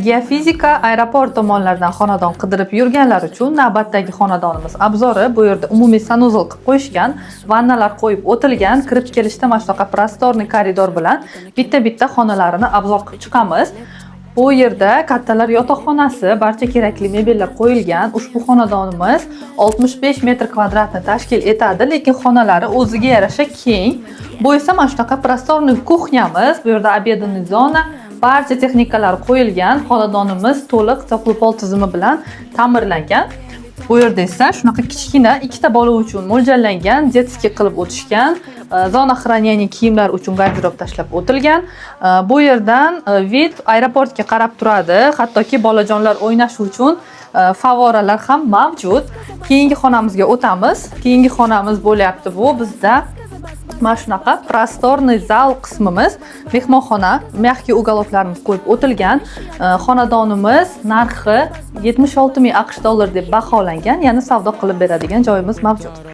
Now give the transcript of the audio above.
Geofizika aeroport tomonlaridan xonadon qidirib yurganlar uchun navbatdagi xonadonimiz obzori. Bu yerda umumiy sanuzel qilib qo'yishgan, vannalar qo'yib o'tilgan, kirib kelishda mana shunaqa prostorniy koridor bilan bitta xonalarini obzor qilib chiqamiz. Bu yerda kattalar yotoqxonasi, barcha kerakli mebellar qo'yilgan. Ushbu xonadonimiz 65 metr kvadratni tashkil etadi, lekin xonalari o'ziga yarasha keng. Bu esa mana shunaqa prostorniy kuxnyamiz. Bu yerda obedniy zona, barcha texnikalar qo'yilgan. Xonadonimiz to'liq topol tizimi bilan ta'mirlangan. Bu yerda esa shunaqa kichkina ikkita bola uchun mo'ljallangan detskiy qilib o'tishgan. Zona xranения kiyimlar uchun garderob tashlab o'tilgan. Bu yerdan vid aeroportga qarab turadi. Hattoki bolajonlar o'ynashi uchun favoralar ham mavjud. Keyingi xonamizga o'tamiz. Keyingi xonamiz bo'lyapti bu bizda. Mana shunaqa prostorniy zal qismimiz, mehmonxona, mягкий уголокlarimiz qo'yib o'tilgan. Xonadonimiz narxi 76 ming AQSh dollar deb baholangan, ya'ni savdo qilib beradigan joyimiz mavjud.